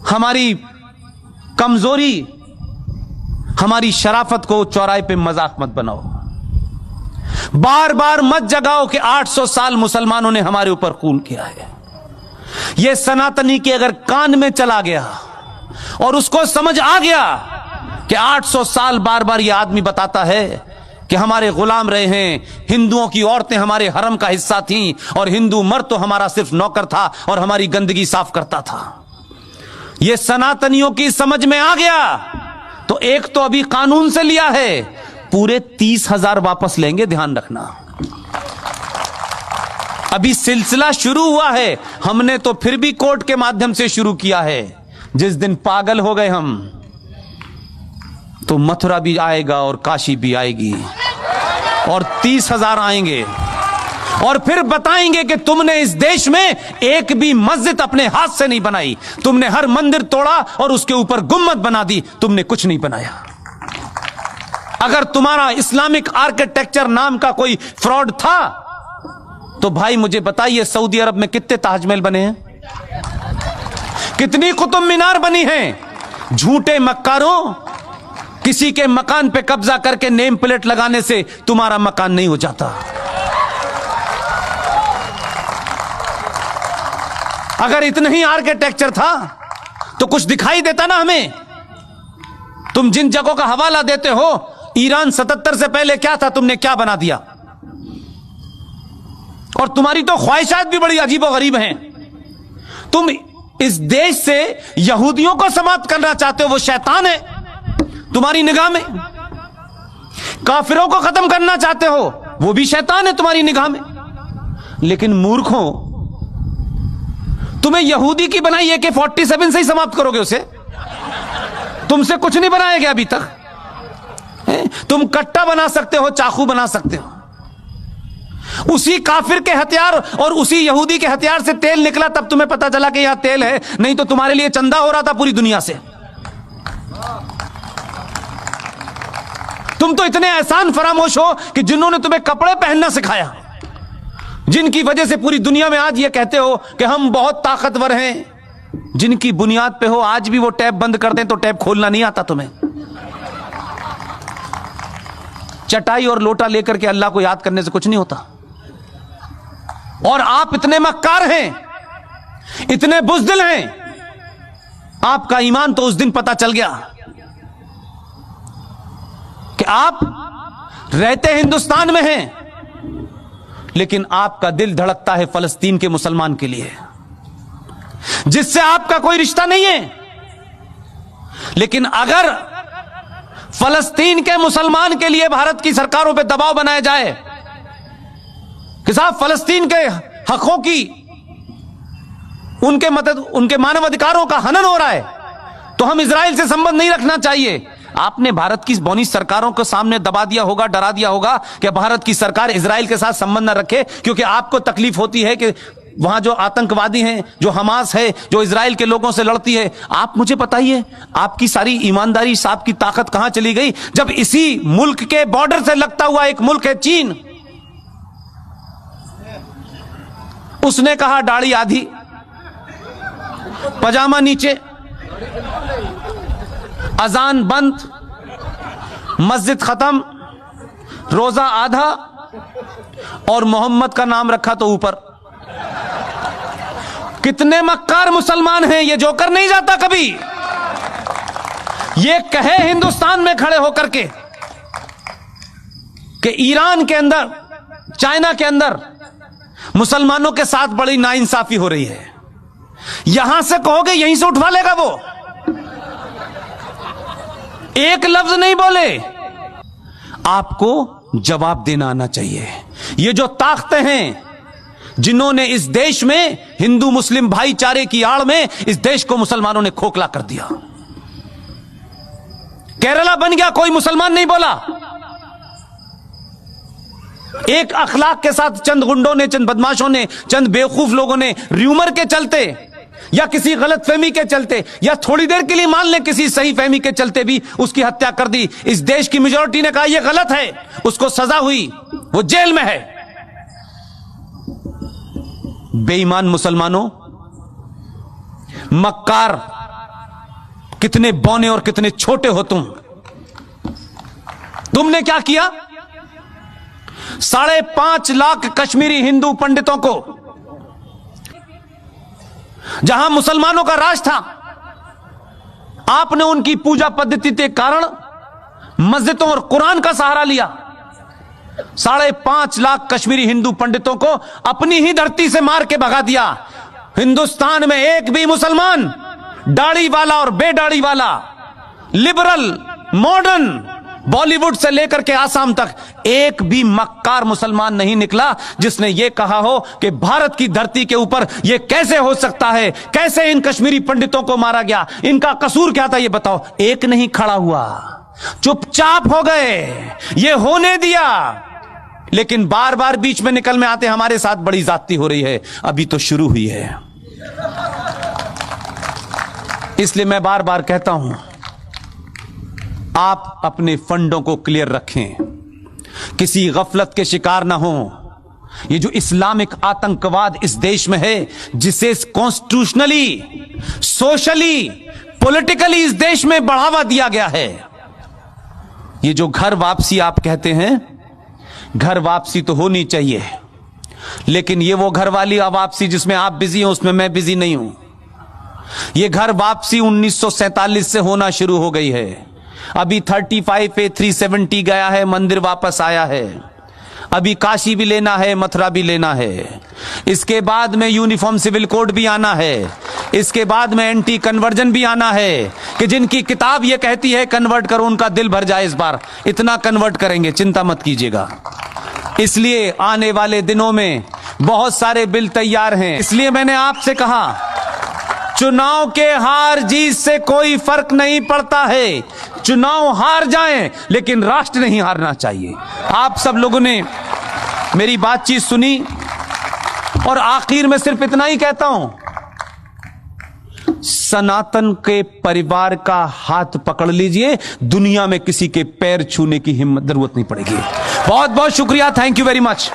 हमारी कमजोरी, हमारी शराफत को चौराहे पे मजाक मत बनाओ। बार बार मत जगाओ कि 800 साल मुसलमानों ने हमारे ऊपर खून किया है। यह सनातनी के अगर कान में चला गया और उसको समझ आ गया कि 800 साल बार बार यह आदमी बताता है कि हमारे गुलाम रहे हैं, हिंदुओं की औरतें हमारे हरम का हिस्सा थीं और हिंदू मर्द तो हमारा सिर्फ नौकर था और हमारी गंदगी साफ करता था, यह सनातनियों की समझ में आ गया तो एक तो अभी कानून से लिया है, पूरे 30,000 वापस लेंगे, ध्यान रखना। अभी सिलसिला शुरू हुआ है, हमने तो फिर भी कोर्ट के माध्यम से शुरू किया है। जिस दिन पागल हो गए हम तो मथुरा भी आएगा और काशी भी आएगी और 30,000 आएंगे और फिर बताएंगे कि तुमने इस देश में एक भी मस्जिद अपने हाथ से नहीं बनाई, तुमने हर मंदिर तोड़ा और उसके ऊपर गुम्मद बना दी, तुमने कुछ नहीं बनाया। अगर तुम्हारा इस्लामिक आर्किटेक्चर नाम का कोई फ्रॉड था तो भाई मुझे बताइए, सऊदी अरब में कितने ताजमहल बने हैं, कितनी कुतुब मीनार बनी हैं? झूठे मक्कारों, किसी के मकान पे कब्जा करके नेम प्लेट लगाने से तुम्हारा मकान नहीं हो जाता। अगर इतना ही आर्किटेक्चर था तो कुछ दिखाई देता ना हमें। तुम जिन जगहों का हवाला देते हो, ईरान 77 से पहले क्या था, तुमने क्या बना दिया? और तुम्हारी तो ख्वाहिशात भी बड़ी अजीबोगरीब हैं। तुम इस देश से यहूदियों को समाप्त करना चाहते हो, वो शैतान है तुम्हारी निगाह में। काफिरों को खत्म करना चाहते हो, वो भी शैतान है तुम्हारी निगाह में। लेकिन मूर्खों, तुम्हें यहूदी की बनाई AK-47 से ही समाप्त करोगे उसे? तुमसे कुछ नहीं बनाया गया अभी तक। तुम कट्टा बना सकते हो, चाकू बना सकते हो। उसी काफिर के हथियार और उसी यहूदी के हथियार से तेल निकला, तब तुम्हें पता चला कि यहां तेल है, नहीं तो तुम्हारे लिए चंदा हो रहा था पूरी दुनिया से। तुम तो इतने एहसान फरामोश हो कि जिन्होंने तुम्हें कपड़े पहनना सिखाया, जिनकी वजह से पूरी दुनिया में आज ये कहते हो कि हम बहुत ताकतवर हैं, जिनकी बुनियाद पे हो आज भी वो टैप बंद कर दें तो टैप खोलना नहीं आता तुम्हें। चटाई और लोटा लेकर के अल्लाह को याद करने से कुछ नहीं होता। और आप इतने मक्कार हैं, इतने बुज़दिल हैं, आपका ईमान तो उस दिन पता चल गया कि आप रहते हिंदुस्तान में हैं, लेकिन आपका दिल धड़कता है फलस्तीन के मुसलमान के लिए, जिससे आपका कोई रिश्ता नहीं है। लेकिन अगर फलस्तीन के मुसलमान के लिए भारत की सरकारों पे दबाव बनाया जाए कि साहब फलस्तीन के हकों की, उनके मानव अधिकारों का हनन हो रहा है, तो हम इजराइल से संबंध नहीं रखना चाहिए। आपने भारत की बौनी सरकारों को सामने दबा दिया होगा, डरा दिया होगा कि भारत की सरकार इजराइल के साथ संबंध न रखे, क्योंकि आपको तकलीफ होती है कि वहां जो आतंकवादी हैं, जो हमास है, जो इजराइल के लोगों से लड़ती है। आप मुझे बताइए, आपकी सारी ईमानदारी, आपकी ताकत कहां चली गई जब इसी मुल्क के बॉर्डर से लगता हुआ एक मुल्क है चीन, उसने कहा दाढ़ी आधी, पजामा नीचे, अजान बंद, मस्जिद खत्म, रोजा आधा और मोहम्मद का नाम रखा तो ऊपर। कितने मक्कार मुसलमान हैं, ये जोकर नहीं जाता कभी। ये कहे हिंदुस्तान में खड़े होकर के कि ईरान के अंदर, चाइना के अंदर मुसलमानों के साथ बड़ी नाइंसाफी हो रही है, यहां से कहोगे यहीं से उठवा लेगा वो। एक लफ्ज नहीं बोले। आपको जवाब देना आना चाहिए। ये जो ताकतें हैं जिन्होंने इस देश में हिंदू मुस्लिम भाईचारे की आड़ में इस देश को मुसलमानों ने खोखला कर दिया। केरला बन गया, कोई मुसलमान नहीं बोला। एक अखलाक के साथ चंद गुंडों ने, चंद बदमाशों ने, चंद बेवकूफ लोगों ने र्यूमर के चलते या किसी गलतफहमी के चलते या थोड़ी देर के लिए मान लें किसी सही फहमी के चलते भी उसकी हत्या कर दी। इस देश की मेजॉरिटी ने कहा यह गलत है, उसको सजा हुई, वो जेल में है। बेईमान मुसलमानों, मक्कार कितने बौने और कितने छोटे हो तुमने क्या किया? 5.5 लाख कश्मीरी हिंदू पंडितों को, जहां मुसलमानों का राज था, आपने उनकी पूजा पद्धति के कारण मस्जिदों और कुरान का सहारा लिया। 5.5 लाख कश्मीरी हिंदू पंडितों को अपनी ही धरती से मार के भगा दिया। हिंदुस्तान में एक भी मुसलमान, दाढ़ी वाला और बेदाढ़ी वाला, लिबरल, मॉडर्न, बॉलीवुड से लेकर के आसाम तक एक भी मक्कार मुसलमान नहीं निकला जिसने यह कहा हो कि भारत की धरती के ऊपर यह कैसे हो सकता है, कैसे इन कश्मीरी पंडितों को मारा गया, इनका कसूर क्या था, यह बताओ। एक नहीं खड़ा हुआ, चुपचाप हो गए, ये होने दिया। लेकिन बार बार बीच में निकल में आते, हमारे साथ बड़ी ज्यादती हो रही है, अभी तो शुरू हुई है। इसलिए मैं बार बार कहता हूं, आप अपने फंडों को क्लियर रखें, किसी गफलत के शिकार ना हो। ये जो इस्लामिक आतंकवाद इस देश में है, जिसे कॉन्स्टिट्यूशनली, सोशली, पॉलिटिकली इस देश में बढ़ावा दिया गया है, ये जो घर वापसी आप कहते हैं, घर वापसी तो होनी चाहिए, लेकिन ये वो घर वाली वापसी जिसमें आप बिजी हो, उसमें मैं बिजी नहीं हूं। ये घर वापसी 1947 से होना शुरू हो गई है। अभी 35 पे 370 गया है, मंदिर वापस आया है। अभी काशी भी लेना है, मथुरा भी लेना है। इसके बाद में यूनिफॉर्म सिविल कोड भी आना है। इसके बाद में एंटी कन्वर्जन भी आना है कि जिनकी किताब ये कहती है कन्वर्ट करो, उनका दिल भर जाए। इस बार इतना कन्वर्ट करेंगे, चिंता मत कीजिएगा। इसलिए आने वाले दिनों में बहुत सारे बिल तैयार हैं। इसलिए मैंने आपसे कहा, चुनाव के हार जीत से कोई फर्क नहीं पड़ता है। चुनाव हार जाएं, लेकिन राष्ट्र नहीं हारना चाहिए। आप सब लोगों ने मेरी बातचीत सुनी और आखिर में सिर्फ इतना ही कहता हूं, सनातन के परिवार का हाथ पकड़ लीजिए, दुनिया में किसी के पैर छूने की हिम्मत जरूरत नहीं पड़ेगी। बहुत बहुत शुक्रिया, थैंक यू वेरी मच।